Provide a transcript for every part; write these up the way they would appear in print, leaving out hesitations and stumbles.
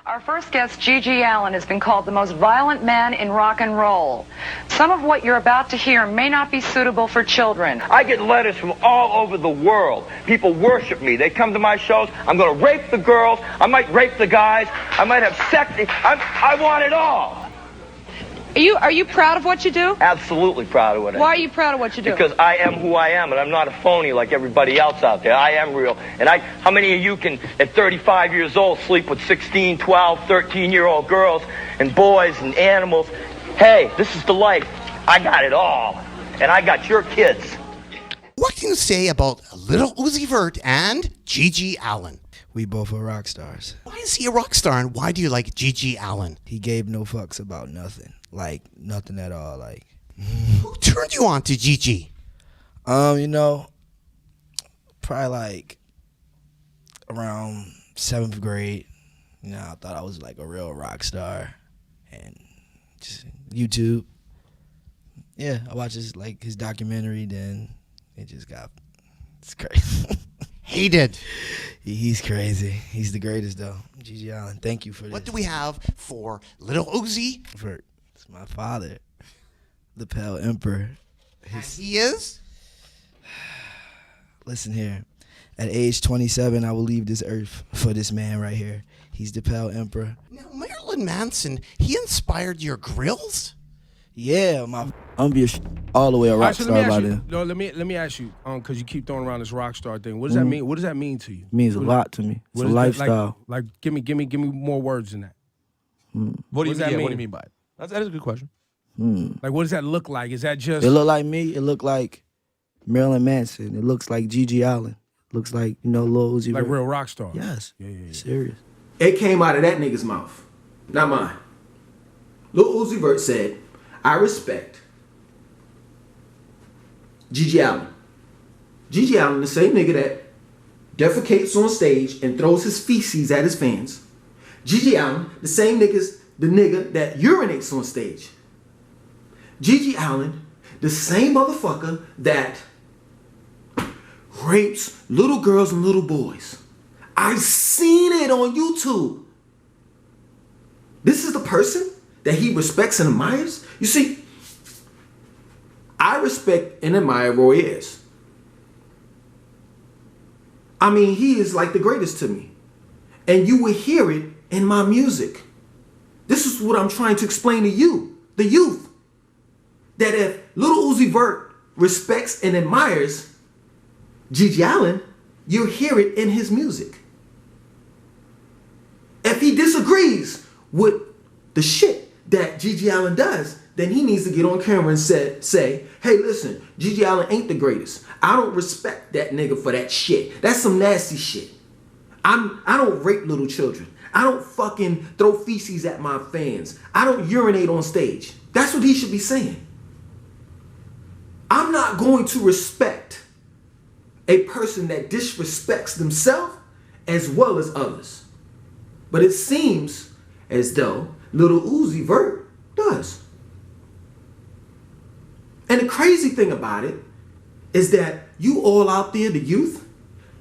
Our first guest, G.G. Allin, has been called the most violent man in rock and roll. Some of what you're about to hear may not be suitable for children. I get letters from all over the world. People worship me. They come to my shows. I'm going to rape the girls. I might rape the guys. I might have sex. I want it all. Are you proud of what you do? Absolutely proud of what I do. Why are you proud of what you do? Because I am who I am, and I'm not a phony like everybody else out there. I am real. And how many of you can, at 35 years old, sleep with 16, 12, 13-year-old girls and boys and animals? Hey, this is the life. I got it all. And I got your kids. What can you say about Little Uzi Vert and G.G. Allin? We both are rock stars. Why is he a rock star, and why do you like G.G. Allin? He gave no fucks about nothing. Like, nothing at all. Like, who turned you on to G.G.? You know, probably like around 7th grade. You know, I thought I was like a real rock star. And just YouTube. Yeah, I watched his documentary, then it's crazy. Hated. He's crazy. He's the greatest, though. G.G. Allin, thank you for this. What do we have for Little Uzi Vert? It's my father, the Pale Emperor. And he is? Listen here. At age 27, I will leave this earth for this man right here. He's the Pale Emperor. Now, Marilyn Manson, he inspired your grills? Yeah, I'm be all the way a rock star by then. No, let me ask you, because you keep throwing around this rock star thing. What does that mean? What does that mean to you? It means a lot to me. It's a lifestyle. Like, give me more words than that. What do you mean? What do you mean by it? That is a good question. Like, what does that look like? Is that just? It look like me. It look like Marilyn Manson. It looks like G.G. Allin. It looks like, Lil Uzi like Vert. real rock stars. Yes. Yeah. Serious. It came out of that nigga's mouth, not mine. Lil Uzi Vert said, "I respect G.G. Allin. G.G. Allin, the same nigga that defecates on stage and throws his feces at his fans. G.G. Allin, the same nigga that urinates on stage. G.G. Allin, the same motherfucker that rapes little girls and little boys. I've seen it on YouTube. This is the person that he respects and admires. You see, I respect and admire Roy Ayers. I mean, he is like the greatest to me. And you will hear it in my music. This is what I'm trying to explain to you, the youth. That if Little Uzi Vert respects and admires G.G. Allin, you'll hear it in his music. If he disagrees with the shit that G.G. Allin does, then he needs to get on camera and say, hey, listen, G.G. Allin ain't the greatest. I don't respect that nigga for that shit. That's some nasty shit. I don't rape little children. I don't fucking throw feces at my fans. I don't urinate on stage. That's what he should be saying. I'm not going to respect a person that disrespects themselves as well as others. But it seems as though Little Uzi Vert does. And the crazy thing about it is that you all out there, the youth,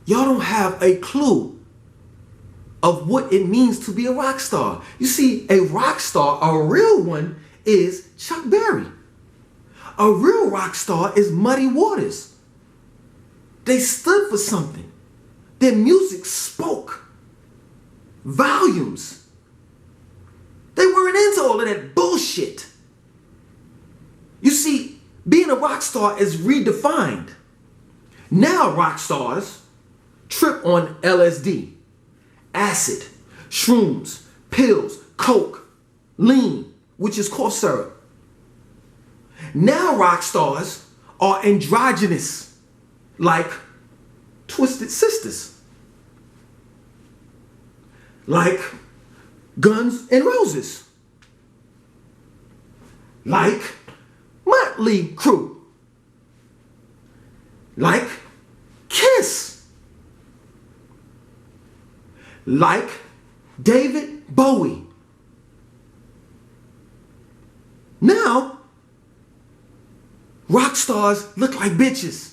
y'all don't have a clue of what it means to be a rock star. You see, a rock star, a real one, is Chuck Berry. A real rock star is Muddy Waters. They stood for something. Their music spoke volumes. They weren't into all of that bullshit. You see, being a rock star is redefined. Now rock stars trip on LSD, acid, shrooms, pills, coke, lean, which is cough syrup. Now rock stars are androgynous, like Twisted Sisters, like Guns N' Roses, like Motley Crue, like Kiss, like David Bowie. Now, rock stars look like bitches.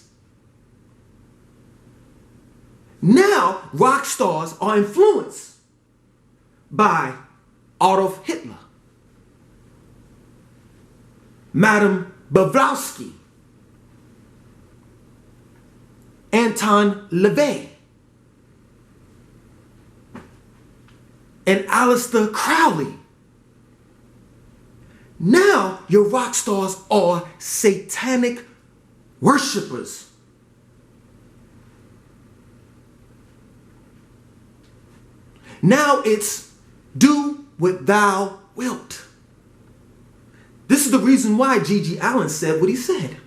Now, rock stars are influenced by Adolf Hitler, Madame Blavatsky, Anton LaVey, and Aleister Crowley. Now your rock stars are satanic worshipers. Now it's do what thou wilt. This is the reason why G.G. Allin said what he said.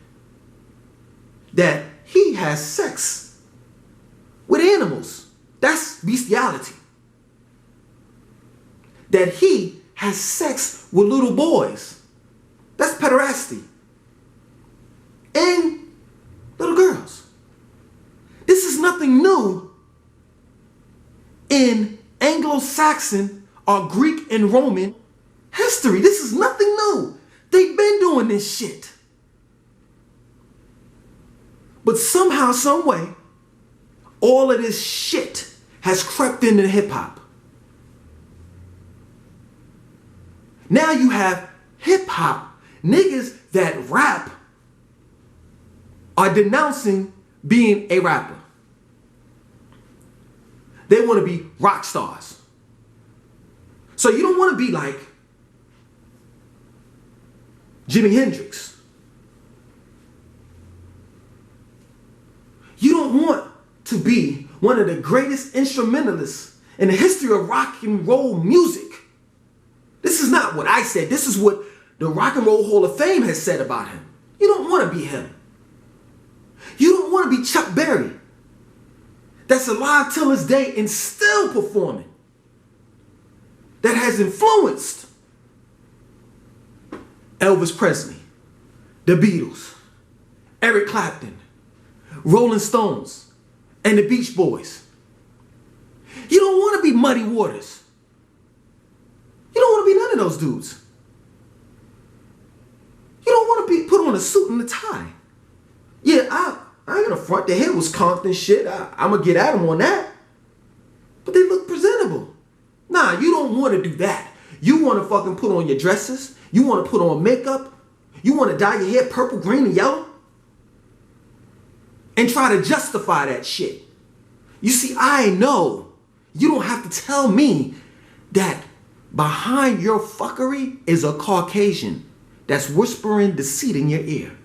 That he has sex with animals. That's bestiality. That he has sex with little boys. That's pederasty. And little girls. This is nothing new in Anglo-Saxon or Greek and Roman history. This is nothing new. They've been doing this shit. But somehow, some way, all of this shit has crept into hip-hop. Now you have hip-hop niggas that rap are denouncing being a rapper. They want to be rock stars. So you don't want to be like Jimi Hendrix. You don't want to be one of the greatest instrumentalists in the history of rock and roll music. This is not what I said. This is what the Rock and Roll Hall of Fame has said about him. You don't want to be him. You don't want to be Chuck Berry, that's alive till this day and still performing, that has influenced Elvis Presley, the Beatles, Eric Clapton, Rolling Stones, and the Beach Boys. You don't want to be Muddy Waters. You don't want to be none of those dudes. You don't want to be put on a suit and a tie. Yeah, I ain't gonna front. The head was Compton shit. I'm gonna get at them on that. But they look presentable. Nah, you don't want to do that. You want to fucking put on your dresses. You want to put on makeup. You want to dye your hair purple, green, and yellow. And try to justify that shit. You see, I know. You don't have to tell me that behind your fuckery is a Caucasian that's whispering deceit in your ear.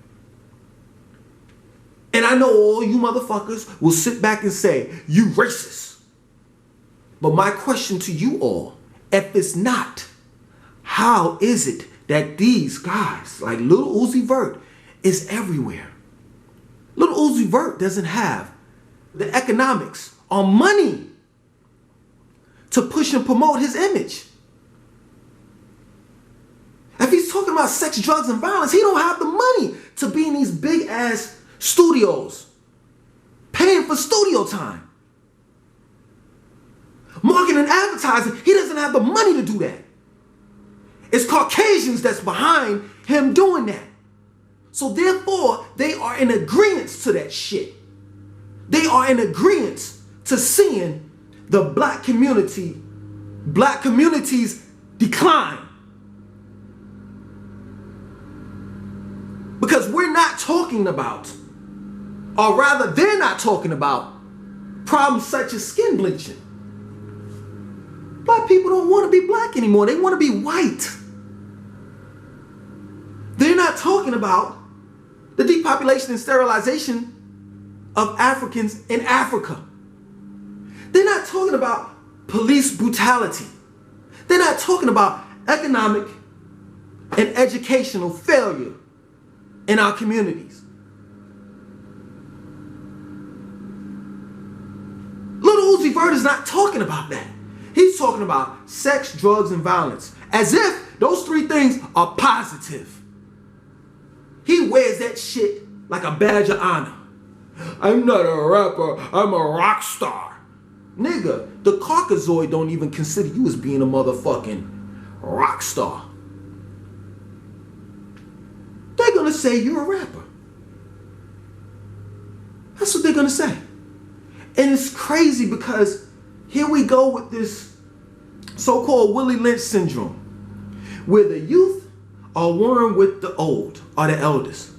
And I know all you motherfuckers will sit back and say, you racist. But my question to you all, if it's not, how is it that these guys, like Lil Uzi Vert, is everywhere? Lil Uzi Vert doesn't have the economics or money to push and promote his image. If he's talking about sex, drugs, and violence, he don't have the money to be in these big ass studios, paying for studio time. Marketing and advertising, he doesn't have the money to do that. It's Caucasians that's behind him doing that. So therefore, they are in agreement to that shit. They are in agreement to seeing the black community's decline. Because we're not talking about, or rather they're not talking about, problems such as skin bleaching. Black people don't want to be black anymore. They want to be white. They're not talking about the depopulation and sterilization of Africans in Africa. They're not talking about police brutality. They're not talking about economic and educational failure in our communities. Lil Uzi Vert is not talking about that. He's talking about sex, drugs, and violence. As if those three things are positive. He wears that shit like a badge of honor. I'm not a rapper, I'm a rock star. Nigga, the Caucasoid don't even consider you as being a motherfucking rock star. They're gonna say you're a rapper. That's what they're gonna say. And it's crazy because here we go with this so-called Willie Lynch syndrome, where the youth are warring with the old or the elders.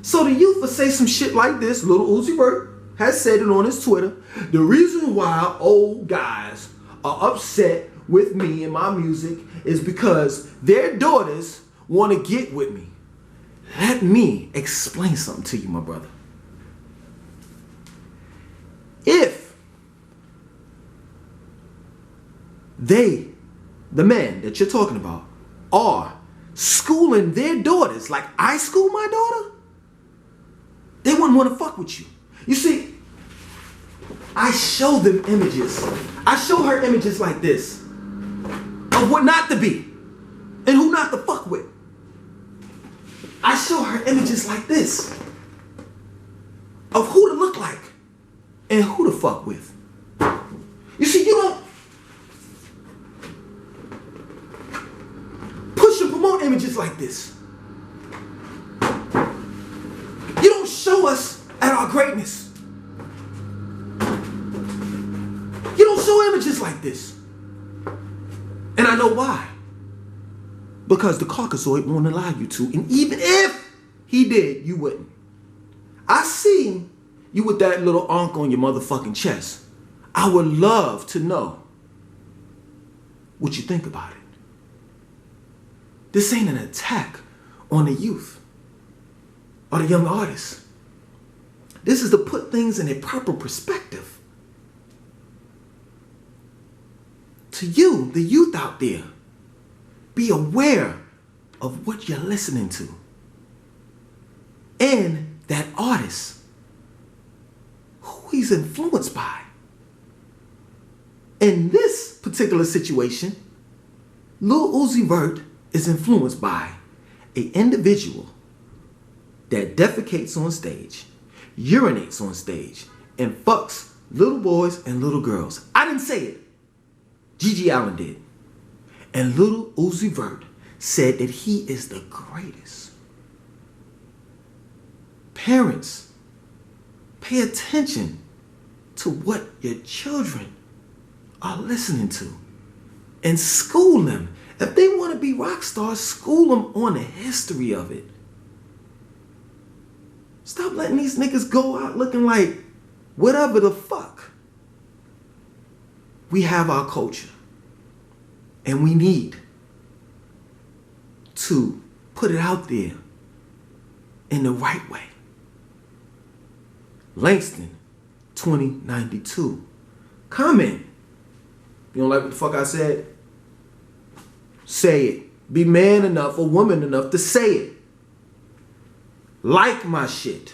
So the youth will say some shit like this. Lil Uzi Vert has said it on his Twitter. The reason why old guys are upset with me and my music is because their daughters want to get with me. Let me explain something to you, my brother. If they, the men that you're talking about, are schooling their daughters like I school my daughter, they wouldn't want to fuck with you. You see, I show them images. I show her images like this of what not to be and who not to fuck with. I show her images like this of who to look like and who to fuck with. You see, you don't push and promote images like this. You don't show us at our greatness. You don't show images like this. And I know why. Because the Caucasoid won't allow you to. And even if he did, you wouldn't. I see you with that little onk on your motherfucking chest. I would love to know what you think about it. This ain't an attack on the youth or the young artists. This is to put things in a proper perspective. To you, the youth out there, be aware of what you're listening to. And that artist, who he's influenced by. In this particular situation, Lil Uzi Vert is influenced by an individual that defecates on stage, urinates on stage, and fucks little boys and little girls. I didn't say it. Gigi Allen did. And Lil Uzi Vert said that he is the greatest. Parents, pay attention to what your children are listening to and school them. If they want to be rock stars, school them on the history of it. Stop letting these niggas go out looking like whatever the fuck. We have our culture. And we need to put it out there in the right way. Langston, 2092. Comment. You don't like what the fuck I said? Say it. Be man enough or woman enough to say it. Like my shit.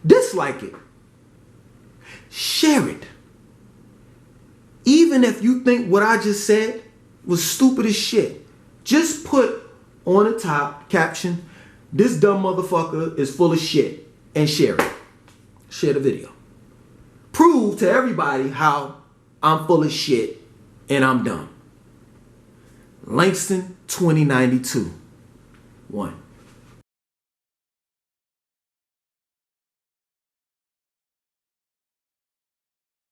Dislike it. Share it. Even if you think what I just said was stupid as shit, just put on the top caption, "This dumb motherfucker is full of shit," and share it. Share the video. Prove to everybody how I'm full of shit and I'm dumb. Langston 2092. 1.